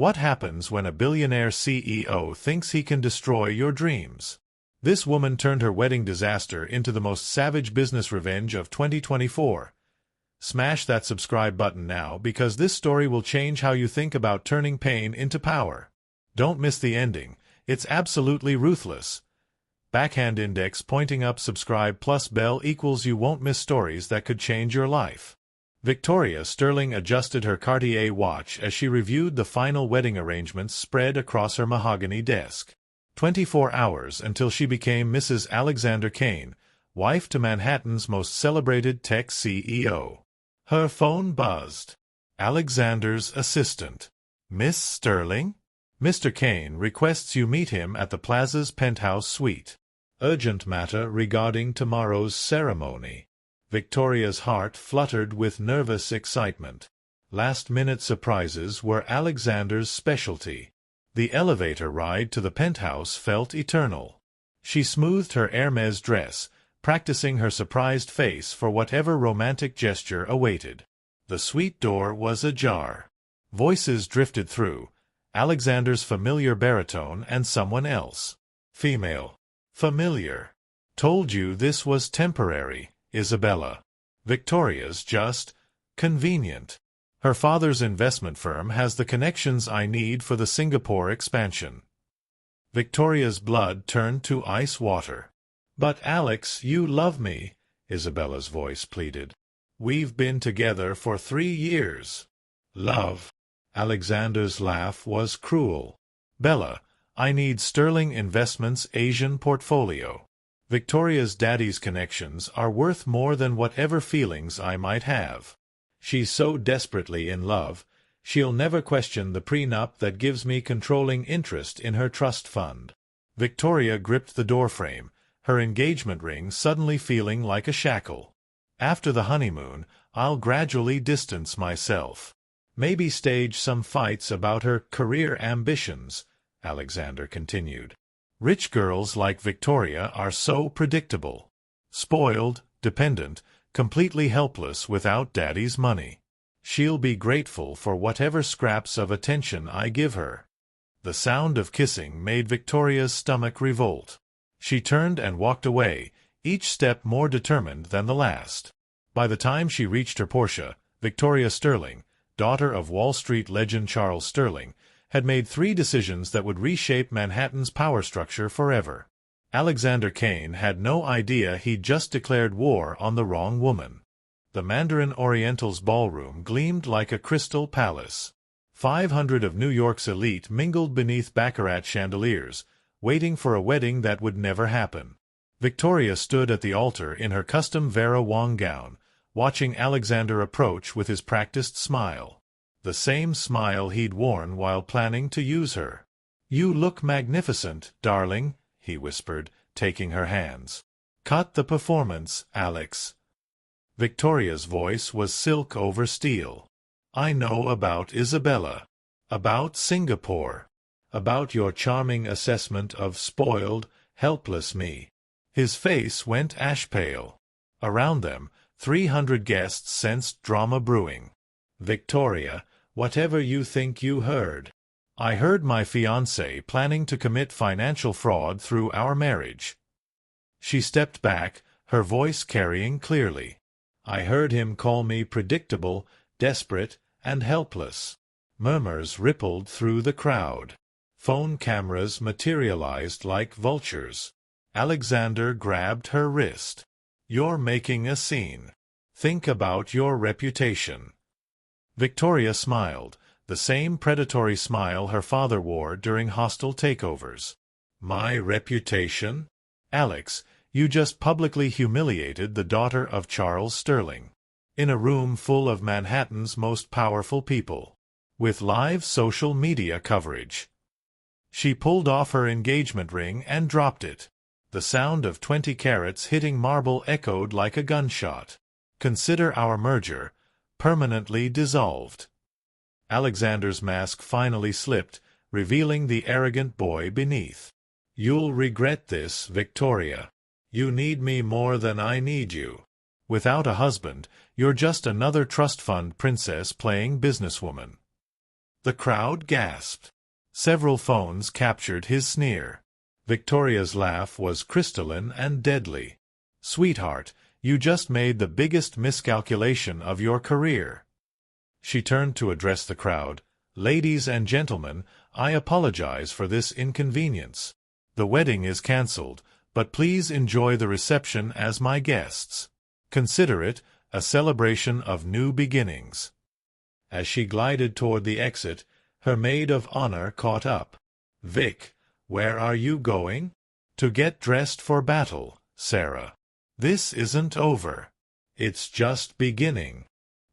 What happens when a billionaire CEO thinks he can destroy your dreams? This woman turned her wedding disaster into the most savage business revenge of 2024. Smash that subscribe button now because this story will change how you think about turning pain into power. Don't miss the ending. It's absolutely ruthless. Backhand index pointing up, subscribe plus bell equals you won't miss stories that could change your life. Victoria Sterling adjusted her Cartier watch as she reviewed the final wedding arrangements spread across her mahogany desk. 24 hours until she became Mrs. Alexander Kane, wife to Manhattan's most celebrated tech CEO. Her phone buzzed. Alexander's assistant. Miss Sterling? Mr. Kane requests you meet him at the Plaza's penthouse suite. Urgent matter regarding tomorrow's ceremony. Victoria's heart fluttered with nervous excitement. Last-minute surprises were Alexander's specialty. The elevator ride to the penthouse felt eternal. She smoothed her Hermes dress, practicing her surprised face for whatever romantic gesture awaited. The suite door was ajar. Voices drifted through, Alexander's familiar baritone and someone else. Female. Familiar. Told you this was temporary, Isabella. Victoria's just convenient. Her father's investment firm has the connections I need for the Singapore expansion. Victoria's blood turned to ice water. But Alex, you love me, Isabella's voice pleaded. We've been together for 3 years. Love. Alexander's laugh was cruel. Bella, I need Sterling Investments' Asian portfolio. Victoria's daddy's connections are worth more than whatever feelings I might have. She's so desperately in love, she'll never question the prenup that gives me controlling interest in her trust fund. Victoria gripped the doorframe, her engagement ring suddenly feeling like a shackle. After the honeymoon, I'll gradually distance myself. Maybe stage some fights about her career ambitions, Alexander continued. Rich girls like Victoria are so predictable. Spoiled, dependent, completely helpless without daddy's money. She'll be grateful for whatever scraps of attention I give her. The sound of kissing made Victoria's stomach revolt. She turned and walked away, each step more determined than the last. By the time she reached her Porsche, Victoria Sterling, daughter of Wall Street legend Charles Sterling, had made 3 decisions that would reshape Manhattan's power structure forever. Alexander Kane had no idea he'd just declared war on the wrong woman. The Mandarin Oriental's ballroom gleamed like a crystal palace. 500 of New York's elite mingled beneath baccarat chandeliers, waiting for a wedding that would never happen. Victoria stood at the altar in her custom Vera Wang gown, watching Alexander approach with his practiced smile. The same smile he'd worn while planning to use her. "You look magnificent, darling," he whispered, taking her hands. "Cut the performance, Alex." Victoria's voice was silk over steel. "I know about Isabella. About Singapore. About your charming assessment of spoiled, helpless me." His face went ash-pale. Around them, 300 guests sensed drama brewing. "Victoria, whatever you think you heard. I heard my fiancé planning to commit financial fraud through our marriage." She stepped back, her voice carrying clearly. "I heard him call me predictable, desperate, and helpless." Murmurs rippled through the crowd. Phone cameras materialized like vultures. Alexander grabbed her wrist. "You're making a scene. Think about your reputation." Victoria smiled, the same predatory smile her father wore during hostile takeovers. "My reputation? Alex, you just publicly humiliated the daughter of Charles Sterling. In a room full of Manhattan's most powerful people. With live social media coverage." She pulled off her engagement ring and dropped it. The sound of 20 carats hitting marble echoed like a gunshot. "Consider our merger permanently dissolved." Alexander's mask finally slipped, revealing the arrogant boy beneath. "You'll regret this, Victoria. You need me more than I need you. Without a husband, you're just another trust fund princess playing businesswoman." The crowd gasped. Several phones captured his sneer. Victoria's laugh was crystalline and deadly. "Sweetheart, you just made the biggest miscalculation of your career." She turned to address the crowd. "Ladies and gentlemen, I apologize for this inconvenience. The wedding is cancelled, but please enjoy the reception as my guests. Consider it a celebration of new beginnings." As she glided toward the exit, her maid of honor caught up. "Vic, where are you going?" "To get dressed for battle, Sarah. This isn't over. It's just beginning."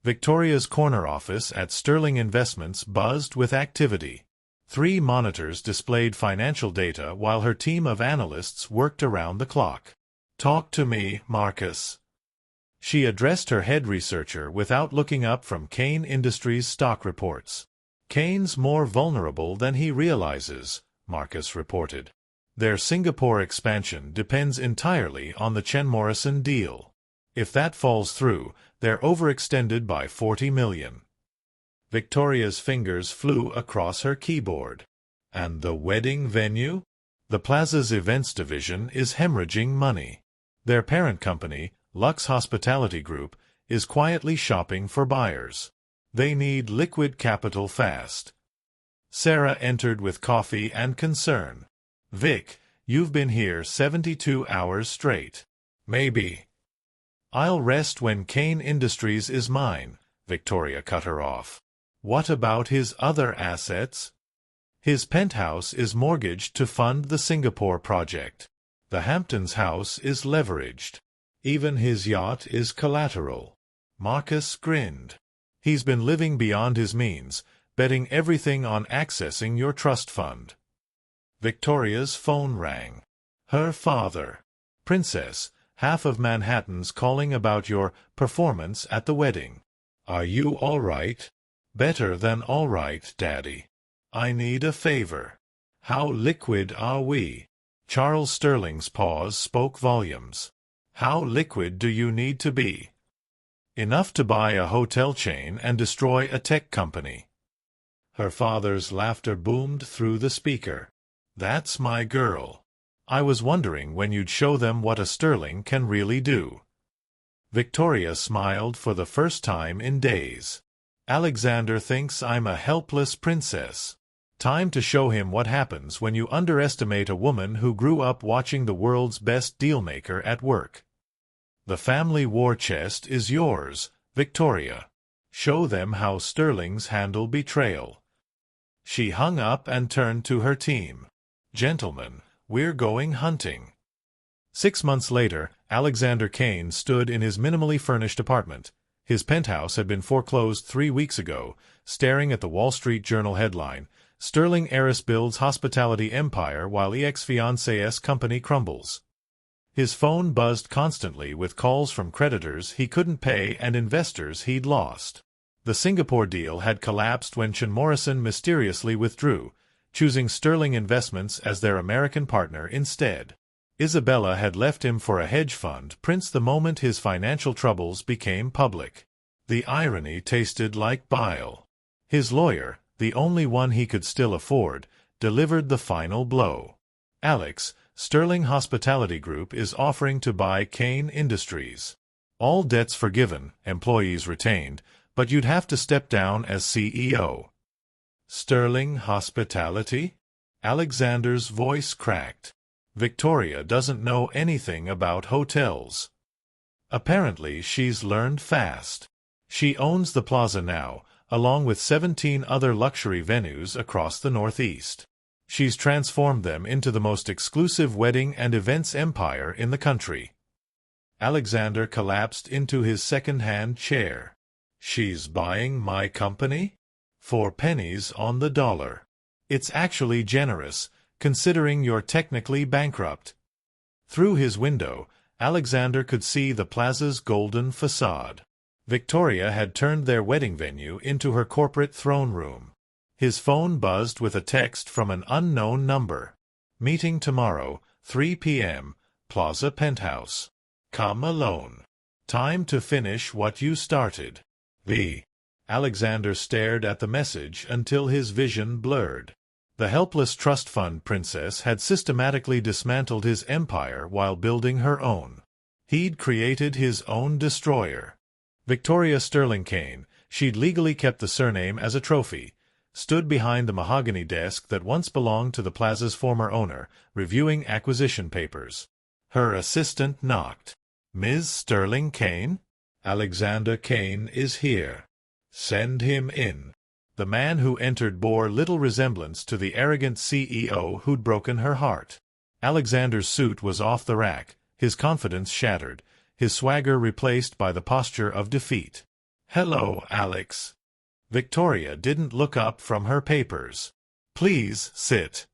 Victoria's corner office at Sterling Investments buzzed with activity. 3 monitors displayed financial data while her team of analysts worked around the clock. "Talk to me, Marcus." She addressed her head researcher without looking up from Kane Industries stock reports. "Kane's more vulnerable than he realizes," Marcus reported. "Their Singapore expansion depends entirely on the Chen Morrison deal. If that falls through, they're overextended by 40 million. Victoria's fingers flew across her keyboard. "And the wedding venue?" "The Plaza's events division is hemorrhaging money. Their parent company, Lux Hospitality Group, is quietly shopping for buyers. They need liquid capital fast." Sarah entered with coffee and concern. "Vic, you've been here 72 hours straight." "Maybe." "I'll rest when Kane Industries is mine," Victoria cut her off. "What about his other assets?" "His penthouse is mortgaged to fund the Singapore project. The Hamptons house is leveraged. Even his yacht is collateral." Marcus grinned. "He's been living beyond his means, betting everything on accessing your trust fund." Victoria's phone rang. Her father. "Princess, half of Manhattan's calling about your performance at the wedding. Are you all right?" "Better than all right, Daddy. I need a favor." "How liquid are we?" Charles Sterling's pause spoke volumes. "How liquid do you need to be?" "Enough to buy a hotel chain and destroy a tech company." Her father's laughter boomed through the speaker. "That's my girl. I was wondering when you'd show them what a Sterling can really do." Victoria smiled for the first time in days. "Alexander thinks I'm a helpless princess. Time to show him what happens when you underestimate a woman who grew up watching the world's best dealmaker at work. The family war chest is yours, Victoria. Show them how Sterlings handle betrayal." She hung up and turned to her team. "Gentlemen, we're going hunting." 6 months later, Alexander Kane stood in his minimally furnished apartment. His penthouse had been foreclosed 3 weeks ago, staring at the Wall Street Journal headline, "Sterling heiress builds hospitality empire while ex-fiancé's company crumbles." His phone buzzed constantly with calls from creditors he couldn't pay and investors he'd lost. The Singapore deal had collapsed when Chen Morrison mysteriously withdrew, choosing Sterling Investments as their American partner instead. Isabella had left him for a hedge fund prince the moment his financial troubles became public. The irony tasted like bile. His lawyer, the only one he could still afford, delivered the final blow. "Alex, Sterling Hospitality Group is offering to buy Kane Industries. All debts forgiven, employees retained, but you'd have to step down as CEO." "Sterling Hospitality?" Alexander's voice cracked. "Victoria doesn't know anything about hotels." "Apparently she's learned fast. She owns the Plaza now, along with 17 other luxury venues across the Northeast. She's transformed them into the most exclusive wedding and events empire in the country." Alexander collapsed into his second-hand chair. "She's buying my company? For pennies on the dollar. It's actually generous, considering you're technically bankrupt." Through his window, Alexander could see the Plaza's golden facade. Victoria had turned their wedding venue into her corporate throne room. His phone buzzed with a text from an unknown number. "Meeting tomorrow, 3 p.m., Plaza Penthouse. Come alone. Time to finish what you started. V." Alexander stared at the message until his vision blurred. The helpless trust fund princess had systematically dismantled his empire while building her own. He'd created his own destroyer. Victoria Sterling Kane, she'd legally kept the surname as a trophy, stood behind the mahogany desk that once belonged to the plaza's former owner, reviewing acquisition papers. Her assistant knocked. "Ms. Sterling Kane? Alexander Kane is here. Send him in." The man who entered bore little resemblance to the arrogant CEO who'd broken her heart. Alexander's suit was off the rack, his confidence shattered, his swagger replaced by the posture of defeat. "Hello, Alex." Victoria didn't look up from her papers. "Please sit."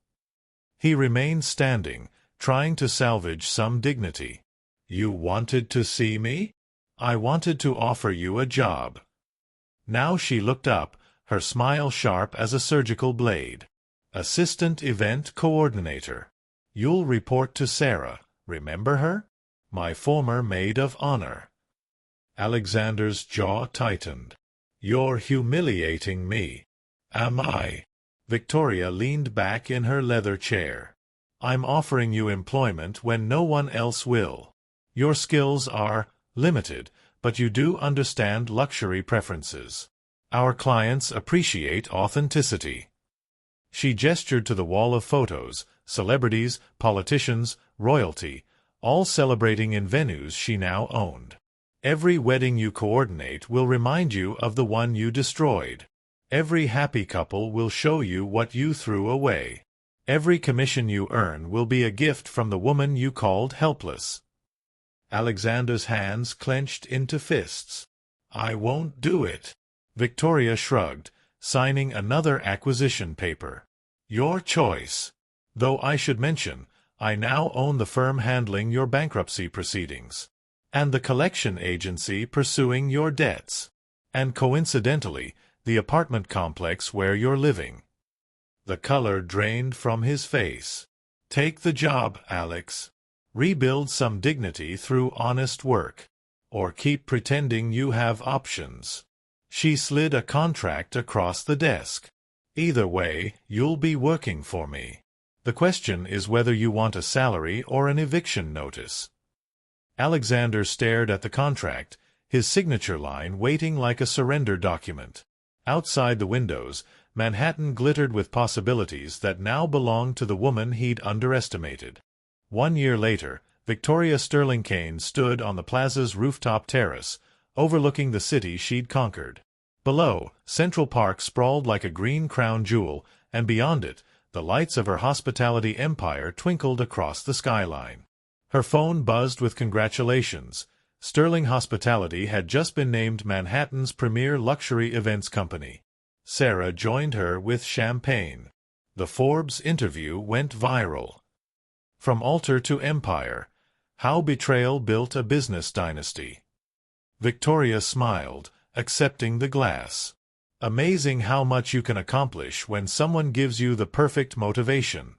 He remained standing, trying to salvage some dignity. "You wanted to see me? I wanted to offer you a job." Now she looked up, her smile sharp as a surgical blade. "Assistant Event Coordinator. You'll report to Sarah, remember her? My former maid of honor." Alexander's jaw tightened. "You're humiliating me." "Am I?" Victoria leaned back in her leather chair. "I'm offering you employment when no one else will. Your skills are limited, but you do understand luxury preferences. Our clients appreciate authenticity." She gestured to the wall of photos, celebrities, politicians, royalty, all celebrating in venues she now owned. "Every wedding you coordinate will remind you of the one you destroyed. Every happy couple will show you what you threw away. Every commission you earn will be a gift from the woman you called helpless." Alexander's hands clenched into fists. "I won't do it." Victoria shrugged, signing another acquisition paper. "Your choice. Though I should mention, I now own the firm handling your bankruptcy proceedings, and the collection agency pursuing your debts, and coincidentally, the apartment complex where you're living." The color drained from his face. "Take the job, Alex. Rebuild some dignity through honest work. Or keep pretending you have options." She slid a contract across the desk. "Either way, you'll be working for me. The question is whether you want a salary or an eviction notice." Alexander stared at the contract, his signature line waiting like a surrender document. Outside the windows, Manhattan glittered with possibilities that now belonged to the woman he'd underestimated. 1 year later, Victoria Sterling Kane stood on the plaza's rooftop terrace, overlooking the city she'd conquered. Below, Central Park sprawled like a green crown jewel, and beyond it, the lights of her hospitality empire twinkled across the skyline. Her phone buzzed with congratulations. Sterling Hospitality had just been named Manhattan's premier luxury events company. Sarah joined her with champagne. The Forbes interview went viral. From altar to empire, how betrayal built a business dynasty. Victoria smiled, accepting the glass. Amazing how much you can accomplish when someone gives you the perfect motivation.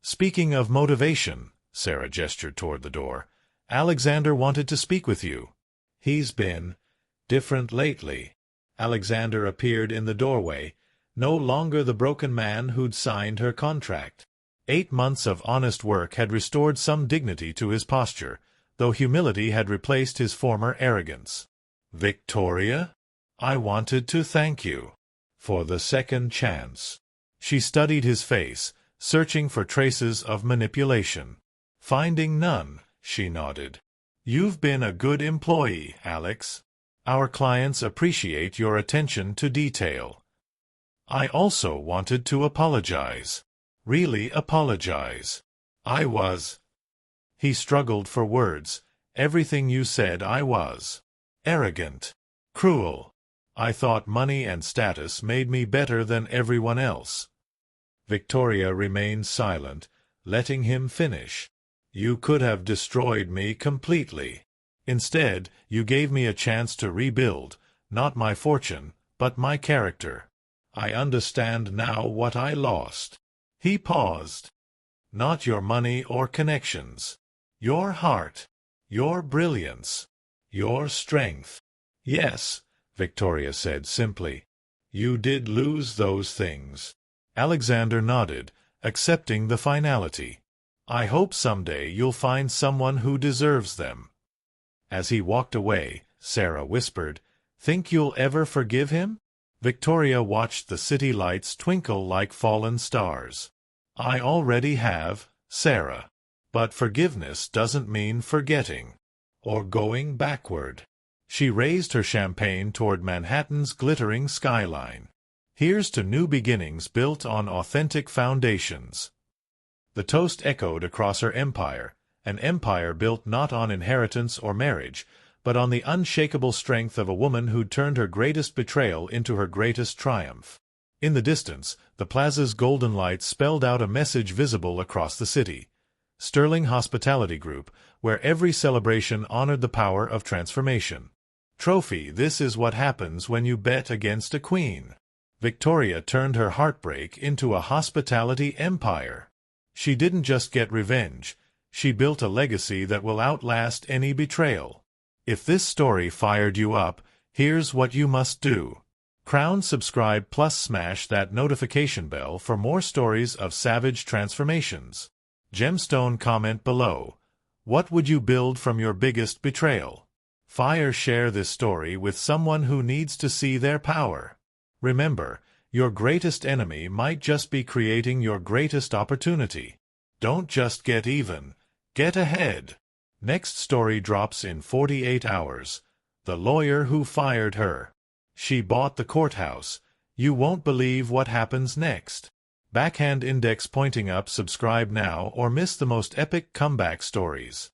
Speaking of motivation, Sarah gestured toward the door, Alexander wanted to speak with you. He's been different lately. Alexander appeared in the doorway, no longer the broken man who'd signed her contract. 8 months of honest work had restored some dignity to his posture, though humility had replaced his former arrogance. "Victoria, I wanted to thank you for the second chance." She studied his face, searching for traces of manipulation. Finding none, she nodded. "You've been a good employee, Alex. Our clients appreciate your attention to detail." "I also wanted to apologize. Really apologize. I was—" He struggled for words. "Everything you said I was. Arrogant. Cruel. I thought money and status made me better than everyone else." Victoria remained silent, letting him finish. "You could have destroyed me completely. Instead, you gave me a chance to rebuild, not my fortune, but my character. I understand now what I lost." He paused. "Not your money or connections. Your heart. Your brilliance. Your strength. Yes, Victoria said simply. You did lose those things. Alexander nodded, accepting the finality. I hope someday you'll find someone who deserves them. As he walked away, Sarah whispered, Think you'll ever forgive him? Victoria watched the city lights twinkle like fallen stars. I already have, Sarah. But forgiveness doesn't mean forgetting. Or going backward. She raised her champagne toward Manhattan's glittering skyline. Here's to new beginnings built on authentic foundations. The toast echoed across her empire, an empire built not on inheritance or marriage, but on the unshakable strength of a woman who'd turned her greatest betrayal into her greatest triumph. In the distance, the plaza's golden lights spelled out a message visible across the city. Sterling Hospitality Group, where every celebration honored the power of transformation. Trophy, this is what happens when you bet against a queen. Victoria turned her heartbreak into a hospitality empire. She didn't just get revenge, she built a legacy that will outlast any betrayal. If this story fired you up, here's what you must do. Crown subscribe plus smash that notification bell for more stories of savage transformations. Gemstone comment below. What would you build from your biggest betrayal? Share this story with someone who needs to see their power. Remember, your greatest enemy might just be creating your greatest opportunity. Don't just get even, get ahead. Next story drops in 48 hours. The lawyer who fired her. She bought the courthouse. You won't believe what happens next. Backhand index pointing up. Subscribe now or miss the most epic comeback stories.